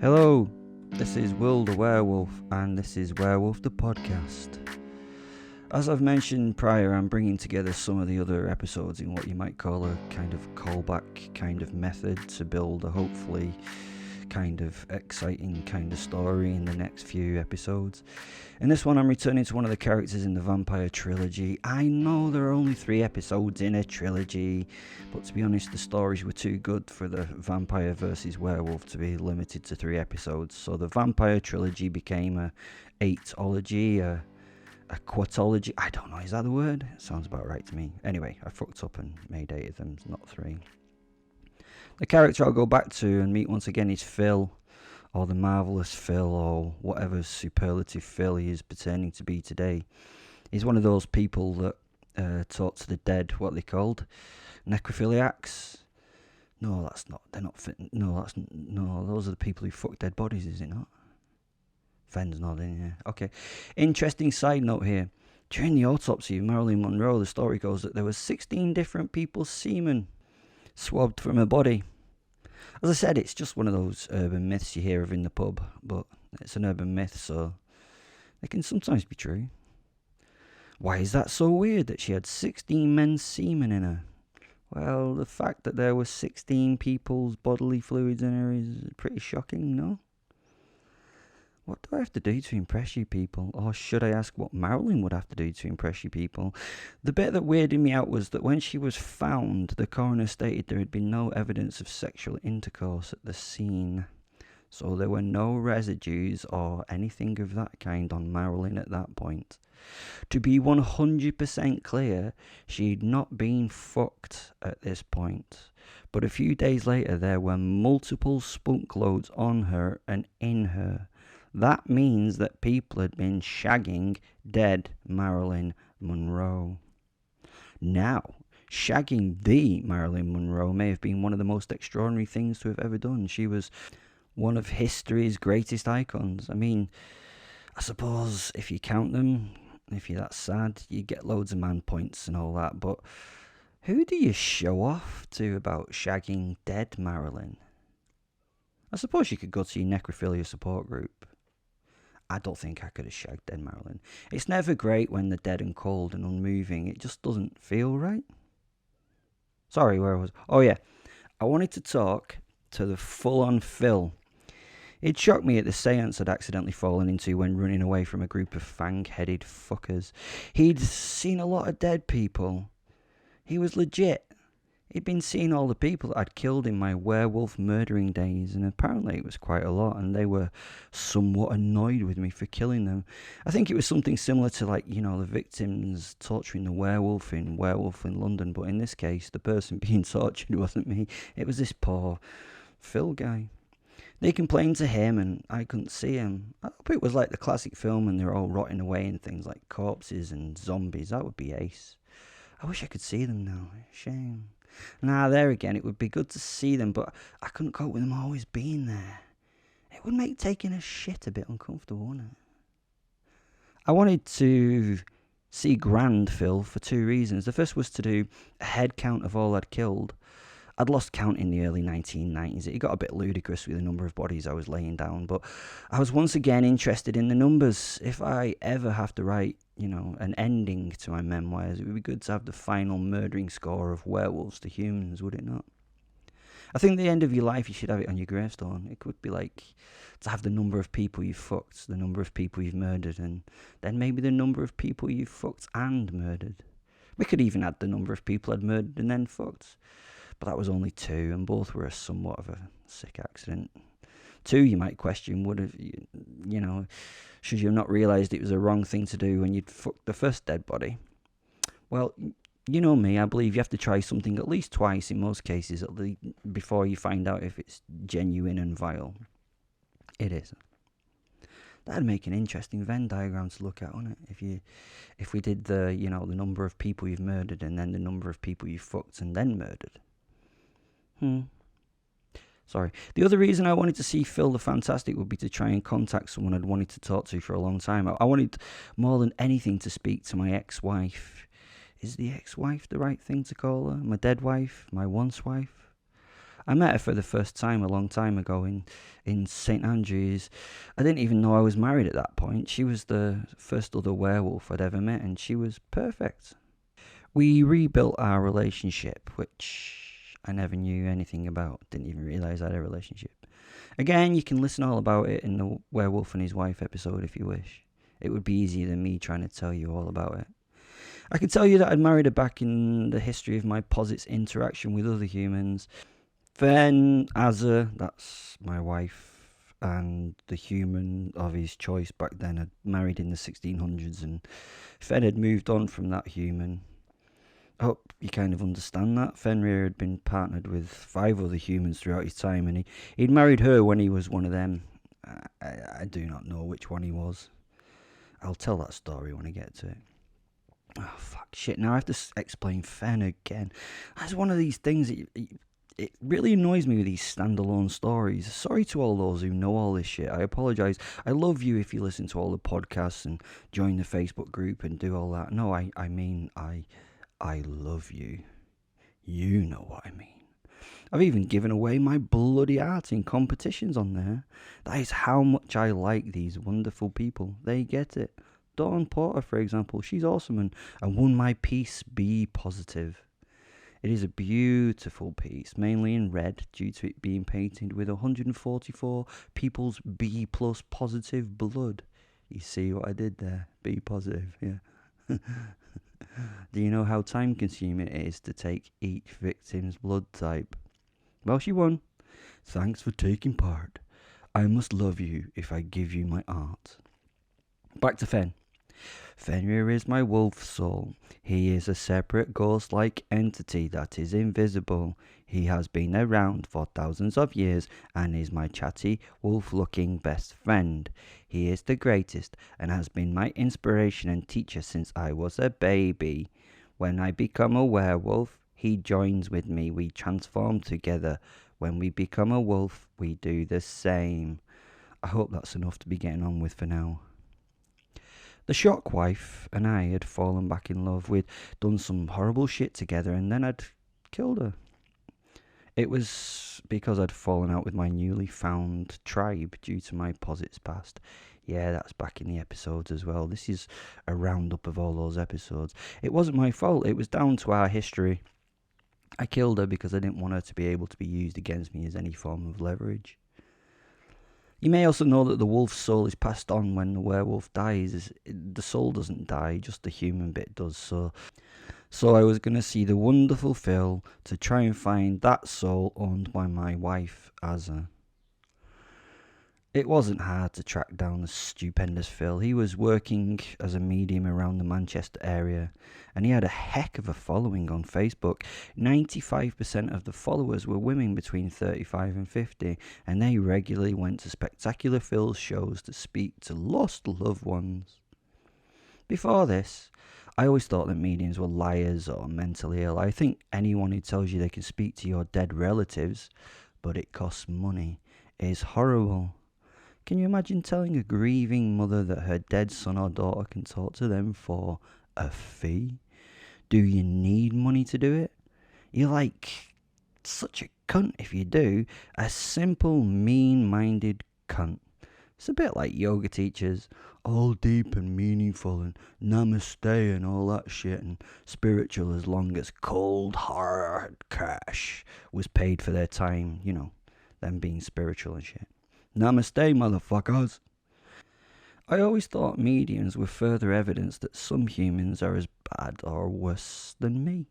Hello, this is Will the Werewolf, and this is Werewolf the Podcast. As I've mentioned prior, I'm bringing together some of the other episodes in what you might call a kind of callback kind of method to build a hopefully kind of exciting kind of story in the next few episodes. In this one, I'm returning to one of the characters in the vampire trilogy. I know there are only 3 episodes in a trilogy, but to be honest, the stories were too good for the vampire versus werewolf to be limited to 3 episodes. So the vampire trilogy became a 8ology, a quatology. I don't know, is that the word? It sounds about right to me. Anyway, I fucked up and made 8 of them, not 3. The character I'll go back to and meet once again is Phil, or the marvellous Phil, or whatever superlative Phil he is pretending to be today. He's one of those people that talk to the dead, what are they called? Necrophiliacs? No, that's not. They're not fit. No, those are the people who fuck dead bodies, is it not? Fen's nodding, yeah. Okay. Interesting side note here. During the autopsy of Marilyn Monroe, the story goes that there were 16 different people's semen swabbed from her body. As I said, it's just one of those urban myths you hear of in the pub, but it's an urban myth, so they can sometimes be true. Why is that so weird that she had 16 men's semen in her? Well, the fact that there were 16 people's bodily fluids in her is pretty shocking, no? What do I have to do to impress you people? Or should I ask what Marilyn would have to do to impress you people? The bit that weirded me out was that when she was found, the coroner stated there had been no evidence of sexual intercourse at the scene. So there were no residues or anything of that kind on Marilyn at that point. To be 100% clear, she'd not been fucked at this point. But a few days later, there were multiple spunk loads on her and in her. That means that people had been shagging dead Marilyn Monroe. Now, shagging the Marilyn Monroe may have been one of the most extraordinary things to have ever done. She was one of history's greatest icons. I mean, I suppose if you count them, if you're that sad, you get loads of man points and all that, but who do you show off to about shagging dead Marilyn? I suppose you could go to your necrophilia support group. I don't think I could have shagged dead Marilyn. It's never great when they're dead and cold and unmoving. It just doesn't feel right. Sorry, where I was. Oh yeah, I wanted to talk to the full-on Phil. It shocked me at the seance I'd accidentally fallen into when running away from a group of fang-headed fuckers. He'd seen a lot of dead people. He was legit. He'd been seeing all the people that I'd killed in my werewolf murdering days, and apparently it was quite a lot, and they were somewhat annoyed with me for killing them. I think it was something similar to, the victims torturing the werewolf in Werewolf in London, but in this case, the person being tortured wasn't me. It was this poor Phil guy. They complained to him, and I couldn't see him. I hope it was like the classic film, and they're all rotting away and things like corpses and zombies. That would be ace. I wish I could see them now. Shame. Now, there again, it would be good to see them, but I couldn't cope with them always being there. It would make taking a shit a bit uncomfortable, wouldn't it? I wanted to see Grand Phil for 2 reasons. The first was to do a head count of all I'd killed. I'd lost count in the early 1990s. It got a bit ludicrous with the number of bodies I was laying down, but I was once again interested in the numbers. If I ever have to write, an ending to my memoirs, it would be good to have the final murdering score of werewolves to humans, would it not? I think at the end of your life, you should have it on your gravestone. It could be like to have the number of people you've fucked, the number of people you've murdered, and then maybe the number of people you've fucked and murdered. We could even add the number of people I'd murdered and then fucked. But that was only 2, and both were somewhat of a sick accident. 2, you might question, would have, should you have not realised it was a wrong thing to do when you'd fucked the first dead body? Well, you know me, I believe you have to try something at least twice in most cases before you find out if it's genuine and vile. It is. That'd make an interesting Venn diagram to look at, wouldn't it? If we did the number of people you've murdered and then the number of people you fucked and then murdered. Sorry. The other reason I wanted to see Phil the Fantastic would be to try and contact someone I'd wanted to talk to for a long time. I wanted more than anything to speak to my ex-wife. Is the ex-wife the right thing to call her? My dead wife? My once wife? I met her for the first time a long time ago in St Andrews. I didn't even know I was married at that point. She was the first other werewolf I'd ever met, and she was perfect. We rebuilt our relationship, which I never knew anything about. Didn't even realise I had a relationship. Again, you can listen all about it in the Werewolf and His Wife episode if you wish. It would be easier than me trying to tell you all about it. I can tell you that I'd married her back in the history of my posits' interaction with other humans. Then Azza, that's my wife, and the human of his choice back then had married in the 1600s, and Fen had moved on from that human. I hope you kind of understand that. Fenrir had been partnered with 5 other humans throughout his time, and he'd married her when he was one of them. I do not know which one he was. I'll tell that story when I get to it. Oh, fuck, shit, now I have to explain Fen again. That's one of these things that it really annoys me with these standalone stories. Sorry to all those who know all this shit. I apologise. I love you if you listen to all the podcasts and join the Facebook group and do all that. No, I mean, I love you. You know what I mean. I've even given away my bloody art in competitions on there. That is how much I like these wonderful people. They get it. Dawn Porter, for example, she's awesome and won my piece Be Positive. It is a beautiful piece, mainly in red, due to it being painted with 144 people's B plus positive blood. You see what I did there? Be positive, yeah. Do you know how time consuming it is to take each victim's blood type? Well, she won. Thanks for taking part. I must love you if I give you my art. Back to Fen. Fenrir is my wolf soul. He is a separate ghost-like entity that is invisible. He has been around for thousands of years and is my chatty, wolf-looking best friend. He is the greatest and has been my inspiration and teacher since I was a baby. When I become a werewolf, he joins with me. We transform together. When we become a wolf, we do the same. I hope that's enough to be getting on with for now. The shock wife and I had fallen back in love. We'd done some horrible shit together and then I'd killed her. It was because I'd fallen out with my newly found tribe due to my posits past. Yeah, that's back in the episodes as well. This is a roundup of all those episodes. It wasn't my fault. It was down to our history. I killed her because I didn't want her to be able to be used against me as any form of leverage. You may also know that the wolf's soul is passed on when the werewolf dies. The soul doesn't die, just the human bit does. So I was going to see the wonderful Phil to try and find that soul owned by my wife, Azza. It wasn't hard to track down the stupendous Phil. He was working as a medium around the Manchester area, and he had a heck of a following on Facebook. 95% of the followers were women between 35 and 50, and they regularly went to Spectacular Phil's shows to speak to lost loved ones. Before this, I always thought that mediums were liars or mentally ill. I think anyone who tells you they can speak to your dead relatives, but it costs money, is horrible. Can you imagine telling a grieving mother that her dead son or daughter can talk to them for a fee? Do you need money to do it? You're like such a cunt if you do. A simple, mean-minded cunt. It's a bit like yoga teachers, all deep and meaningful and namaste and all that shit and spiritual as long as cold hard cash was paid for their time, you know, them being spiritual and shit. Namaste, motherfuckers. I always thought mediums were further evidence that some humans are as bad or worse than me.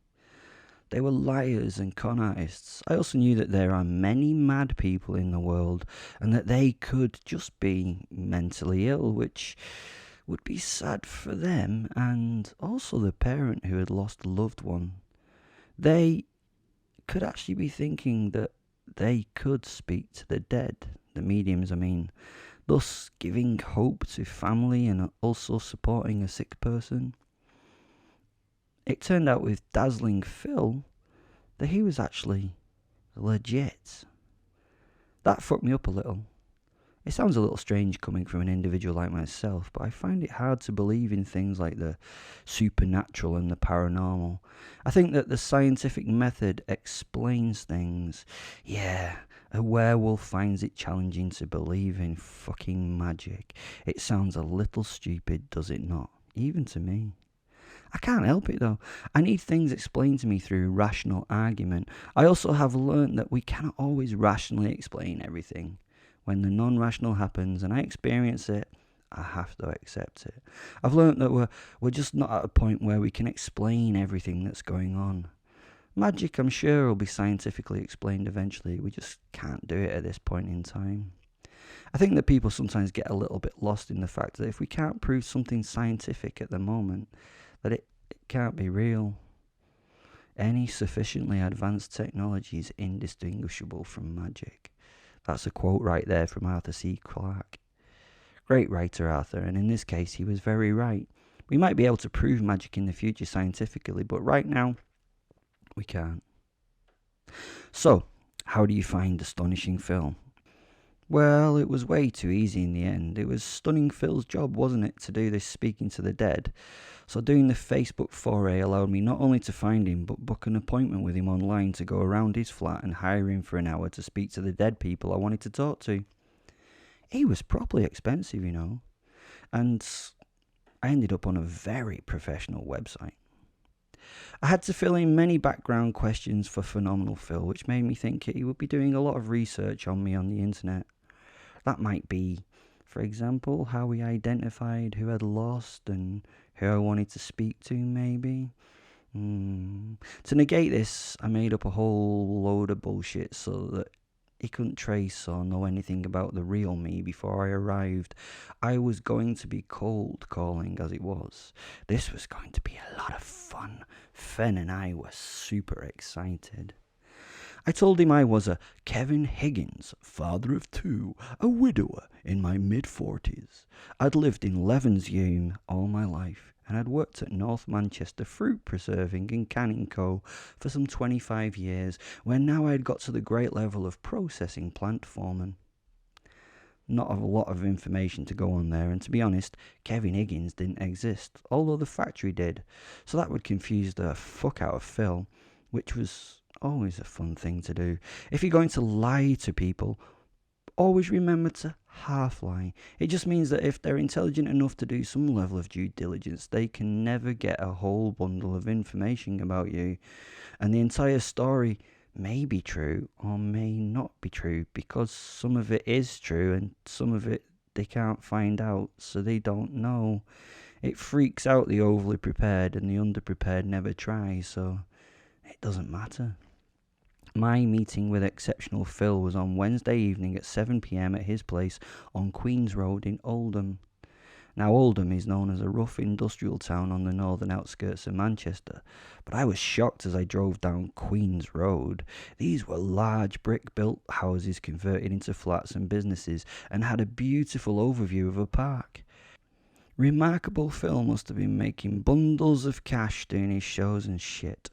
They were liars and con artists. I also knew that there are many mad people in the world and that they could just be mentally ill, which would be sad for them and also the parent who had lost a loved one. They could actually be thinking that they could speak to the dead. The mediums, I mean, thus giving hope to family and also supporting a sick person. It turned out with Dazzling Phil that he was actually legit. That fucked me up a little. It sounds a little strange coming from an individual like myself, but I find it hard to believe in things like the supernatural and the paranormal. I think that the scientific method explains things. Yeah, a werewolf finds it challenging to believe in fucking magic. It sounds a little stupid, does it not? Even to me. I can't help it though. I need things explained to me through rational argument. I also have learnt that we cannot always rationally explain everything. When the non-rational happens and I experience it, I have to accept it. I've learnt that we're just not at a point where we can explain everything that's going on. Magic, I'm sure, will be scientifically explained eventually. We just can't do it at this point in time. I think that people sometimes get a little bit lost in the fact that if we can't prove something scientific at the moment, that it can't be real. Any sufficiently advanced technology is indistinguishable from magic. That's a quote right there from Arthur C. Clarke. Great writer, Arthur, and in this case he was very right. We might be able to prove magic in the future scientifically, but right now, we can't. So, how do you find Astonishing Phil? Well, it was way too easy in the end. It was Stunning Phil's job, wasn't it, to do this speaking to the dead. So doing the Facebook foray allowed me not only to find him, but book an appointment with him online to go around his flat and hire him for an hour to speak to the dead people I wanted to talk to. He was properly expensive, you know. And I ended up on a very professional website. I had to fill in many background questions for Phenomenal Phil, which made me think he would be doing a lot of research on me on the internet. That might be, for example, how we identified who had lost and who I wanted to speak to, maybe. To negate this, I made up a whole load of bullshit so that he couldn't trace or know anything about the real me before I arrived. I was going to be cold calling as it was. This was going to be a lot of fun. Fen and I were super excited. I told him I was a Kevin Higgins, father of two, a widower in my mid-40s. I'd lived in Levenshulme all my life, and I'd worked at North Manchester Fruit Preserving and Canning Co. for some 25 years, where now I'd got to the great level of processing plant foreman. Not a lot of information to go on there, and to be honest, Kevin Higgins didn't exist, although the factory did, so that would confuse the fuck out of Phil, which was always a fun thing to do. If you're going to lie to people, always remember to half lie. It just means that if they're intelligent enough to do some level of due diligence, they can never get a whole bundle of information about you. And the entire story may be true or may not be true, because some of it is true and some of it they can't find out, so they don't know. It freaks out the overly prepared, and the underprepared never try, so it doesn't matter. My meeting with Exceptional Phil was on Wednesday evening at 7 p.m. at his place on Queen's Road in Oldham. Now, Oldham is known as a rough industrial town on the northern outskirts of Manchester, but I was shocked as I drove down Queen's Road. These were large brick-built houses converted into flats and businesses, and had a beautiful overview of a park. Remarkable Phil must have been making bundles of cash doing his shows and shit.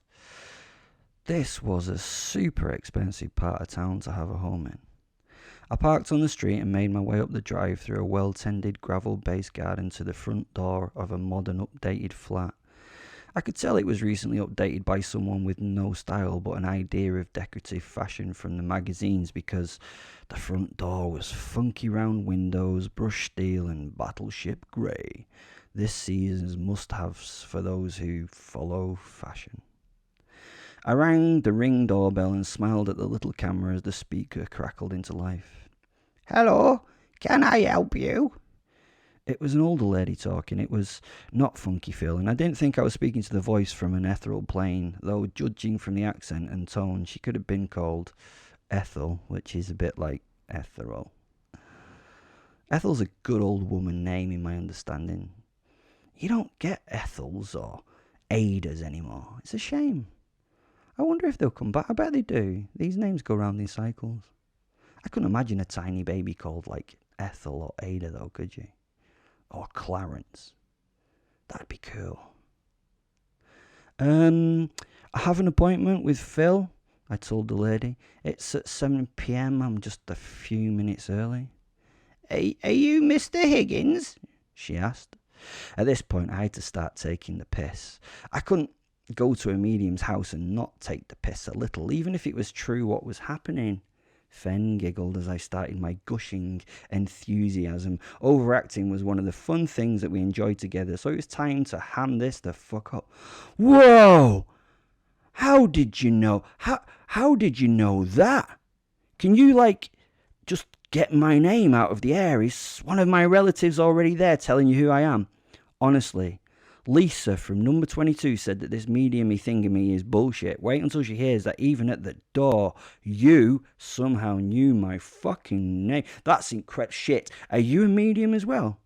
This was a super expensive part of town to have a home in. I parked on the street and made my way up the drive through a well-tended gravel-based garden to the front door of a modern updated flat. I could tell it was recently updated by someone with no style but an idea of decorative fashion from the magazines, because the front door was funky round windows, brushed steel and battleship grey. This season's must-haves for those who follow fashion. I rang the Ring doorbell and smiled at the little camera as the speaker crackled into life. "Hello, can I help you?" It was an older lady talking. It was not Funky Phil, and I didn't think I was speaking to the voice from an ethereal plane, though judging from the accent and tone, she could have been called Ethel, which is a bit like ethereal. Ethel's a good old woman name in my understanding. You don't get Ethels or Adas anymore. It's a shame. I wonder if they'll come back. I bet they do. These names go round in cycles. I couldn't imagine a tiny baby called, like, Ethel or Ada, though, could you? Or Clarence. That'd be cool. I have an appointment with Phil, I told the lady. It's at 7 p.m. I'm just a few minutes early. Are you Mr. Higgins? She asked. At this point, I had to start taking the piss. I couldn't go to a medium's house and not take the piss a little, even if it was true what was happening. Fen giggled as I started my gushing enthusiasm. Overacting was one of the fun things that we enjoyed together, so it was time to ham this the fuck up. Whoa! How did you know? How did you know that? Can you, just get my name out of the air? Is one of my relatives already there telling you who I am? Honestly, Lisa from number 22 said that this medium-y thingamy is bullshit. Wait until she hears that even at the door, you somehow knew my fucking name. That's incredible shit. Are you a medium as well?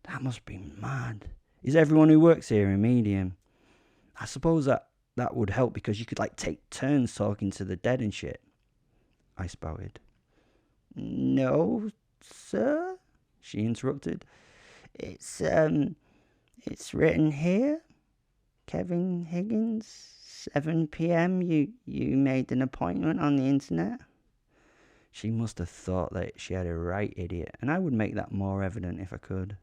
That must be mad. Is everyone who works here a medium? I suppose that would help because you could take turns talking to the dead and shit. I spouted. No, sir, she interrupted. It's written here. Kevin Higgins, 7 p.m. You made an appointment on the internet. She must have thought that she had a right idiot, and I would make that more evident if I could.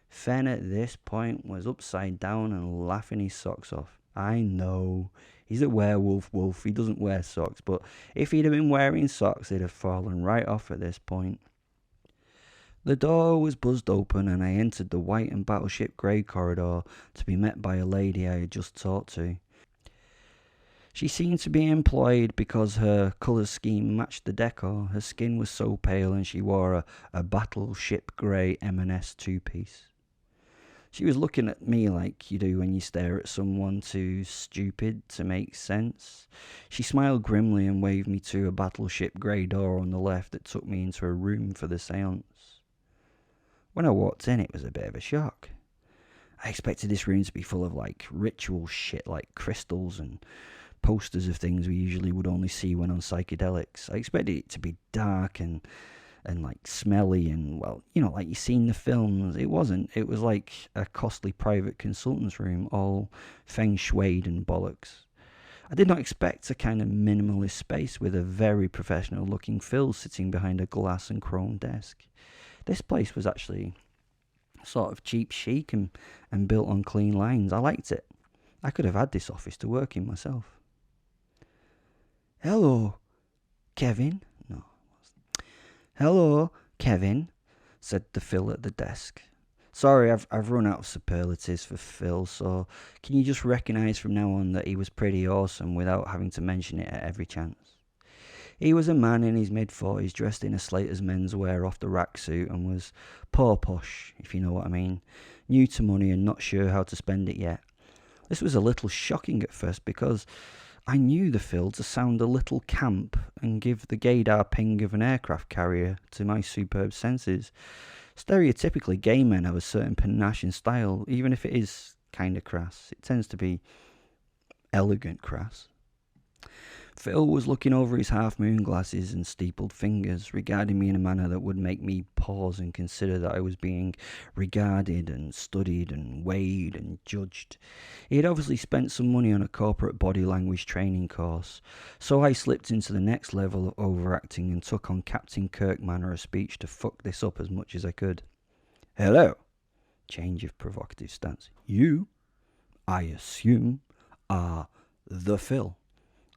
Fen at this point was upside down and laughing his socks off. I know. He's a werewolf wolf. He doesn't wear socks, but if he'd have been wearing socks, they'd have fallen right off at this point. The door was buzzed open and I entered the white and battleship grey corridor to be met by a lady I had just talked to. She seemed to be employed because her colour scheme matched the decor. Her skin was so pale and she wore a battleship grey M&S two-piece. She was looking at me like you do when you stare at someone too stupid to make sense. She smiled grimly and waved me to a battleship grey door on the left that took me into a room for the seance. When I walked in, it was a bit of a shock. I expected this room to be full of ritual shit like crystals and posters of things we usually would only see when on psychedelics. I expected it to be dark and smelly and, like you see in the films. It wasn't. It was like a costly private consultant's room, all feng shuied and bollocks. I did not expect a kind of minimalist space with a very professional looking Phil sitting behind a glass and chrome desk. This place was actually sort of cheap chic and built on clean lines. I liked it. I could have had this office to work in myself. Hello, Kevin. No. Hello, Kevin, said the Phil at the desk. Sorry, I've run out of superlatives for Phil, so can you just recognise from now on that he was pretty awesome without having to mention it at every chance? He was a man in his mid-40s, dressed in a Slater's menswear off-the-rack suit and was poor posh, if you know what I mean, new to money and not sure how to spend it yet. This was a little shocking at first because I knew the Phil to sound a little camp and give the gaydar ping of an aircraft carrier to my superb senses. Stereotypically, gay men have a certain panache and style, even if it is kind of crass. It tends to be elegant crass. Phil was looking over his half-moon glasses and steepled fingers, regarding me in a manner that would make me pause and consider that I was being regarded and studied and weighed and judged. He had obviously spent some money on a corporate body language training course, so I slipped into the next level of overacting and took on Captain Kirk manner of speech to fuck this up as much as I could. Hello. Change of provocative stance. You, I assume, are the Phil,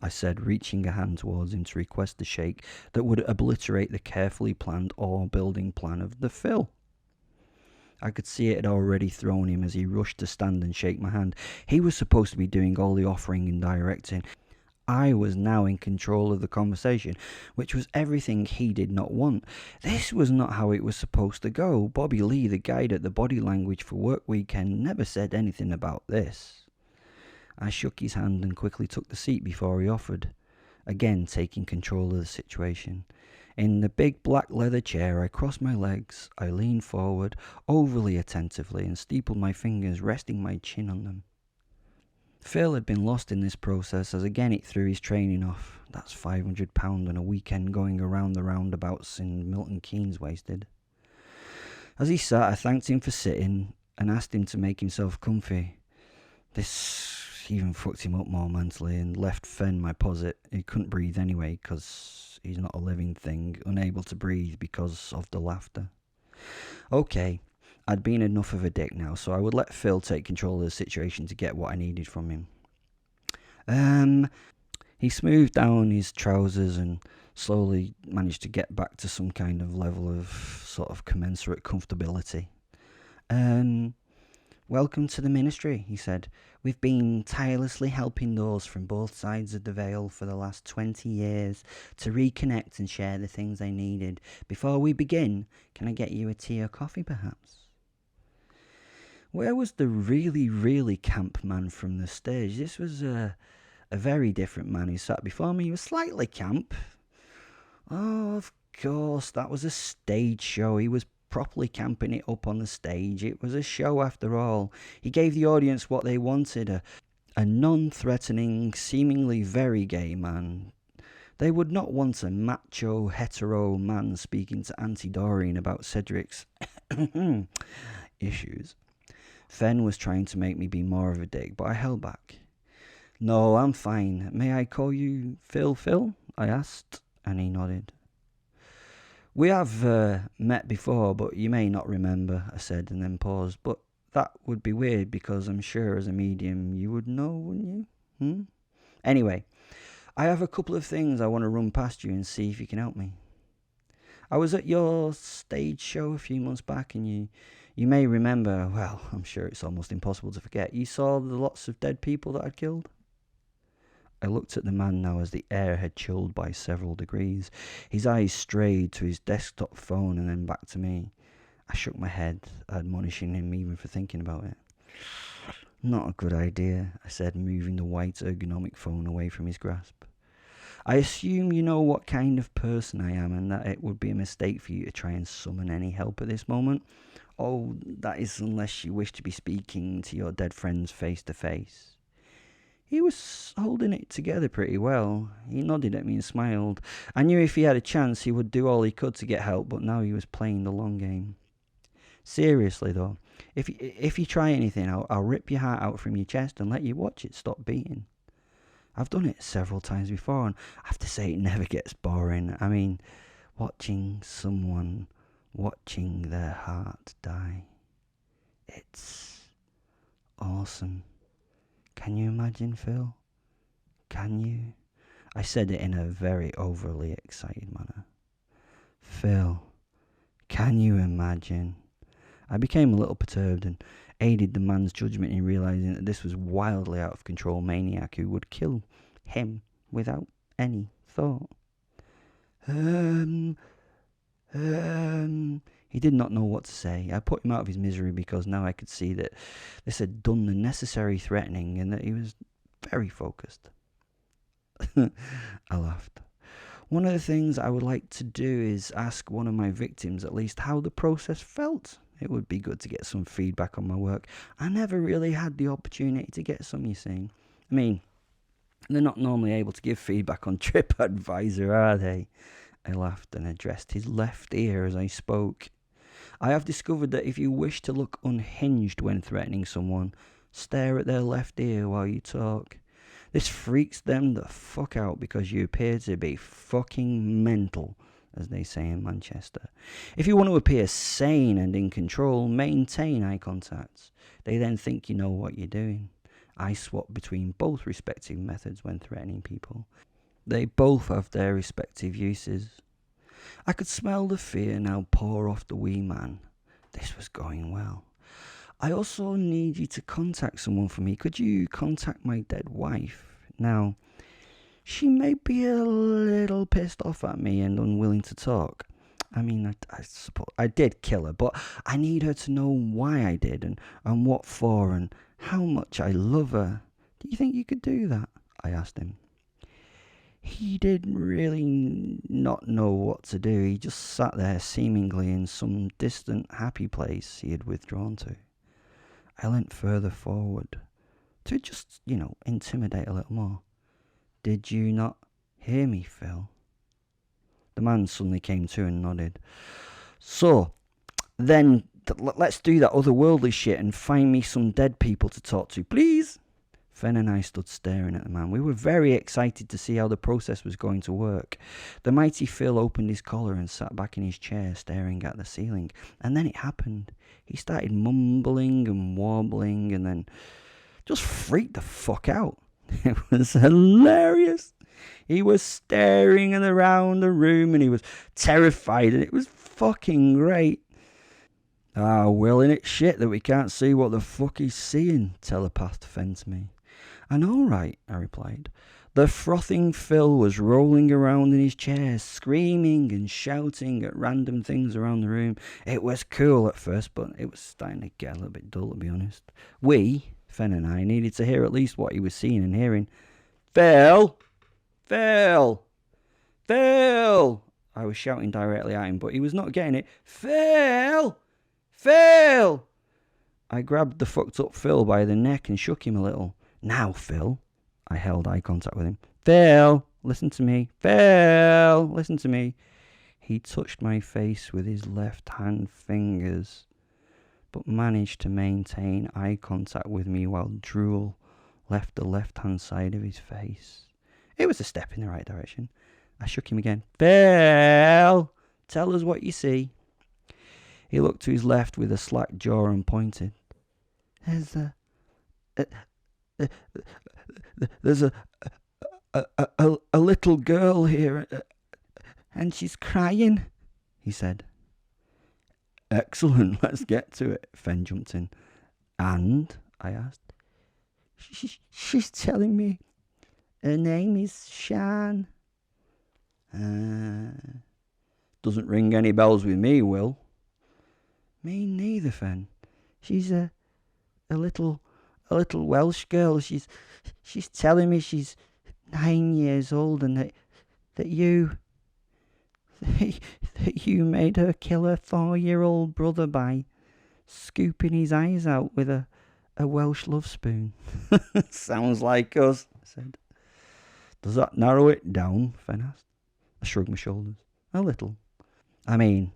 I said, reaching a hand towards him to request a shake that would obliterate the carefully planned ore-building plan of the Phil. I could see it had already thrown him as he rushed to stand and shake my hand. He was supposed to be doing all the offering and directing. I was now in control of the conversation, which was everything he did not want. This was not how it was supposed to go. Bobby Lee, the guide at the Body Language for Work Weekend, never said anything about this. I shook his hand and quickly took the seat before he offered, again taking control of the situation. In the big black leather chair, I crossed my legs, I leaned forward, overly attentively, and steepled my fingers, resting my chin on them. Phil had been lost in this process as again it threw his training off. That's £500 and a weekend going around the roundabouts in Milton Keynes wasted. As he sat, I thanked him for sitting and asked him to make himself comfy. This even fucked him up more mentally and left Fen my posit. He couldn't breathe anyway because he's not a living thing, unable to breathe because of the laughter. Okay, I'd been enough of a dick now, so I would let Phil take control of the situation to get what I needed from him. He smoothed down his trousers and slowly managed to get back to some kind of level of sort of commensurate comfortability. Welcome to the ministry, he said. We've been tirelessly helping those from both sides of the veil for the last 20 years to reconnect and share the things they needed. Before we begin, can I get you a tea or coffee perhaps? Where was the really, really camp man from the stage? This was a very different man who sat before me. He was slightly camp. Oh, of course, that was a stage show. He was properly camping it up on the stage. It was a show after all. He gave the audience what they wanted, a non-threatening, seemingly very gay man. They would not want a macho, hetero man speaking to Auntie Doreen about Cedric's issues. Fen was trying to make me be more of a dick, but I held back. No, I'm fine. May I call you Phil? I asked, and he nodded. We have met before, but you may not remember, I said, and then paused. But that would be weird, because I'm sure as a medium you would know, wouldn't you? Anyway, I have a couple of things I want to run past you and see if you can help me. I was at your stage show a few months back, and you may remember, well, I'm sure it's almost impossible to forget, you saw the lots of dead people that I'd killed? I looked at the man now as the air had chilled by several degrees. His eyes strayed to his desktop phone and then back to me. I shook my head, admonishing him even for thinking about it. Not a good idea, I said, moving the white ergonomic phone away from his grasp. I assume you know what kind of person I am and that it would be a mistake for you to try and summon any help at this moment. Oh, that is unless you wish to be speaking to your dead friends face to face. He was holding it together pretty well. He nodded at me and smiled. I knew if he had a chance he would do all he could to get help, but now he was playing the long game. Seriously though, if you try anything, I'll rip your heart out from your chest and let you watch it stop beating. I've done it several times before, and I have to say it never gets boring. I mean, watching someone watching their heart die. It's awesome. Can you imagine, Phil? Can you? I said it in a very overly excited manner. Phil, can you imagine? I became a little perturbed and aided the man's judgment in realising that this was wildly out of control maniac who would kill him without any thought. He did not know what to say. I put him out of his misery because now I could see that this had done the necessary threatening and that he was very focused. I laughed. One of the things I would like to do is ask one of my victims at least how the process felt. It would be good to get some feedback on my work. I never really had the opportunity to get some, you see. I mean, they're not normally able to give feedback on TripAdvisor, are they? I laughed and addressed his left ear as I spoke. I have discovered that if you wish to look unhinged when threatening someone, stare at their left ear while you talk. This freaks them the fuck out because you appear to be fucking mental, as they say in Manchester. If you want to appear sane and in control, maintain eye contact. They then think you know what you're doing. I swap between both respective methods when threatening people. They both have their respective uses. I could smell the fear now pour off the wee man. This was going well. I also need you to contact someone for me. Could you contact my dead wife? Now, she may be a little pissed off at me and unwilling to talk. I mean, I suppose I did kill her, but I need her to know why I did and what for and how much I love her. Do you think you could do that? I asked him. He did really not know what to do. He just sat there seemingly in some distant happy place he had withdrawn to. I leant further forward to just, intimidate a little more. Did you not hear me, Phil? The man suddenly came to and nodded. So, then let's do that otherworldly shit and find me some dead people to talk to, please? Fen and I stood staring at the man. We were very excited to see how the process was going to work. The mighty Phil opened his collar and sat back in his chair staring at the ceiling. And then it happened. He started mumbling and warbling and then just freaked the fuck out. It was hilarious. He was staring around the room and he was terrified and it was fucking great. Ah, well, ain't it shit that we can't see what the fuck he's seeing, telepathed Fen to me. I know, right, I replied. The frothing Phil was rolling around in his chair, screaming and shouting at random things around the room. It was cool at first, but it was starting to get a little bit dull, to be honest. We, Fen and I, needed to hear at least what he was seeing and hearing. Phil! Phil! Phil! I was shouting directly at him, but he was not getting it. Phil! Phil! I grabbed the fucked up Phil by the neck and shook him a little. Now, Phil. I held eye contact with him. Phil, listen to me. Phil, listen to me. He touched my face with his left hand fingers, but managed to maintain eye contact with me while drool left the left hand side of his face. It was a step in the right direction. I shook him again. Phil, tell us what you see. He looked to his left with a slack jaw and pointed. There's a little girl here, and she's crying, he said. Excellent, let's get to it, Fen jumped in. And? I asked. She's telling me her name is Shan. Doesn't ring any bells with me, Will. Me neither, Fen. She's a little Welsh girl. She's telling me she's 9 years old and that you made her kill her 4-year-old brother by scooping his eyes out with a Welsh love spoon. Sounds like us, I said. Does that narrow it down? Fen asked. I shrugged my shoulders. A little. I mean,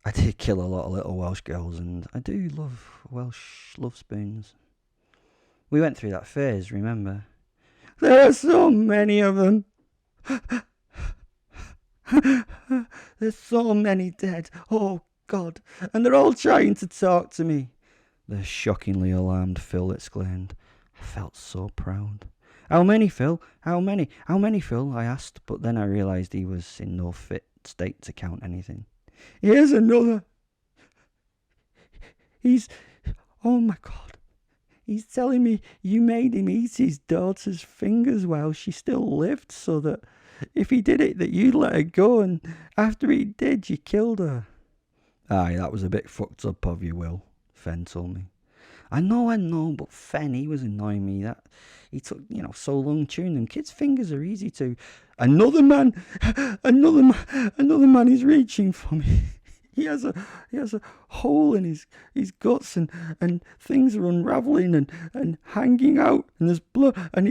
I did kill a lot of little Welsh girls and I do love Welsh love spoons. We went through that phase, remember? There are so many of them. There's so many dead. Oh, God. And they're all trying to talk to me. The shockingly alarmed Phil exclaimed. I felt so proud. How many, Phil? How many? How many, Phil? I asked, but then I realised he was in no fit state to count anything. Here's another. Oh my God. He's telling me you made him eat his daughter's fingers while she still lived so that if he did it that you'd let her go and after he did you killed her. Aye, that was a bit fucked up of you, Will, Fen told me. I know, but Fen, he was annoying me. That he took, so long chewing them. Kids' fingers are easy to. Another man is reaching for me. He has a hole in his guts and things are unravelling and hanging out and there's blood and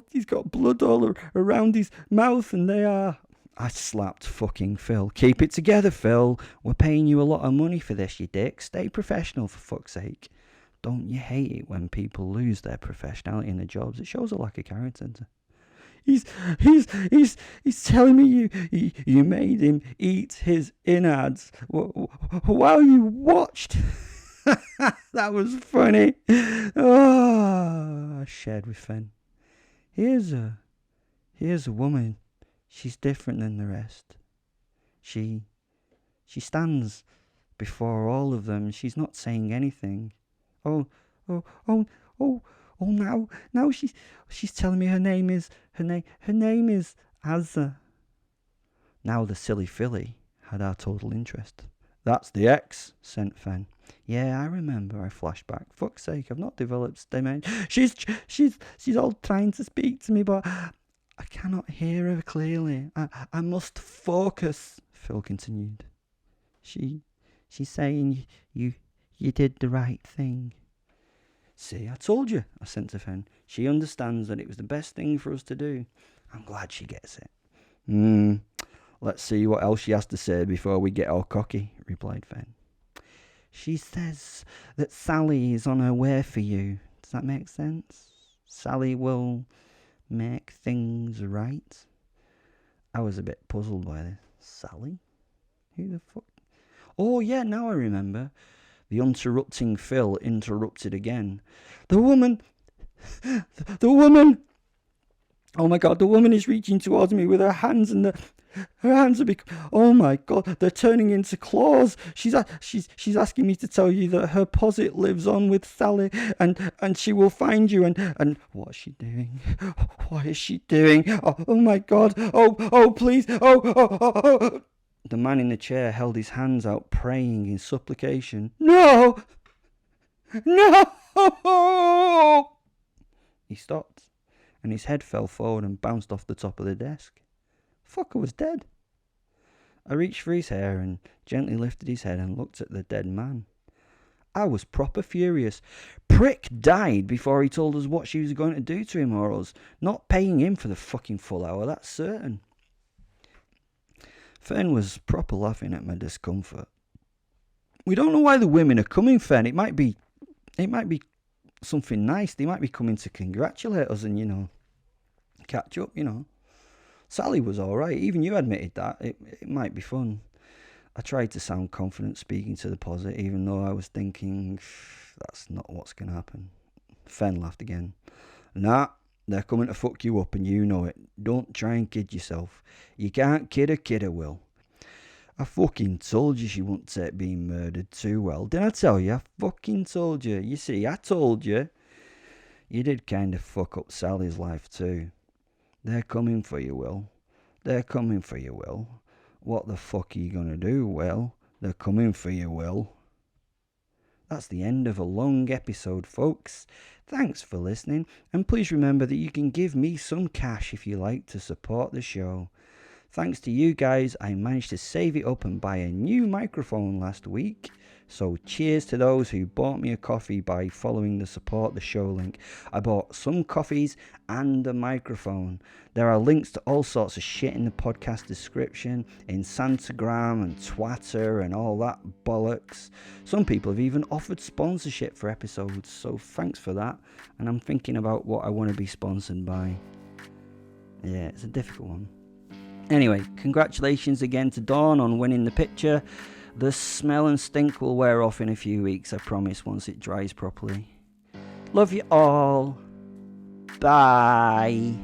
he's got blood all around his mouth and they are. I slapped fucking Phil. Keep it together, Phil. We're paying you a lot of money for this, you dick. Stay professional for fuck's sake. Don't you hate it when people lose their professionality in their jobs? It shows a lack of character. He's telling me you made him eat his innards while you watched. That was funny. Oh, I shared with Fen. Here's a woman. She's different than the rest. She stands before all of them. She's not saying anything. Now she's telling me her name is Azza. Now the silly filly had our total interest. That's the ex, sent Fen. Yeah, I remember, I flashed back. Fuck's sake, I've not developed dementia. She's all trying to speak to me, but I cannot hear her clearly. I must focus, Phil continued. She's saying you did the right thing. See, I told you, I sent to Fen. She understands that it was the best thing for us to do. I'm glad she gets it. Let's see what else she has to say before we get all cocky, replied Fen. She says that Sally is on her way for you. Does that make sense? Sally will make things right. I was a bit puzzled by this. Sally? Who the fuck? Oh yeah, now I remember. The interrupting Phil interrupted again. The woman! The woman! Oh my god, the woman is reaching towards me with her hands, and her hands are oh my god, they're turning into claws. She's asking me to tell you that her posit lives on with Sally, and she will find you, and what is she doing? What is she doing? Oh my god, oh please, oh. The man in the chair held his hands out, praying in supplication. No! He stopped, and his head fell forward and bounced off the top of the desk. Fucker was dead. I reached for his hair and gently lifted his head and looked at the dead man. I was proper furious. Prick died before he told us what she was going to do to him or us. Not paying him for the fucking full hour, that's certain. Fen was proper laughing at my discomfort. We don't know why the women are coming, Fen. It might be something nice. They might be coming to congratulate us and, catch up, Sally was alright. Even you admitted that. It might be fun. I tried to sound confident speaking to the posit, even though I was thinking, that's not what's going to happen. Fen laughed again. Nah, they're coming to fuck you up and you know it. Don't try and kid yourself. You can't kid a kidder, Will. I fucking told you she wouldn't take being murdered too well. Didn't I tell you? I fucking told you. You see, I told you. You did kind of fuck up Sally's life too. They're coming for you, Will. They're coming for you, Will. What the fuck are you gonna do, Will? They're coming for you, Will. That's the end of a long episode, folks. Thanks for listening, and please remember that you can give me some cash if you like to support the show. Thanks to you guys, I managed to save it up and buy a new microphone last week. So cheers to those who bought me a coffee by following the support the show link. I bought some coffees and a microphone. There are links to all sorts of shit in the podcast description, in Santagram and Twitter and all that bollocks. Some people have even offered sponsorship for episodes, so thanks for that. And I'm thinking about what I want to be sponsored by. Yeah, it's a difficult one. Anyway, congratulations again to Dawn on winning the picture. The smell and stink will wear off in a few weeks, I promise, once it dries properly. Love you all. Bye.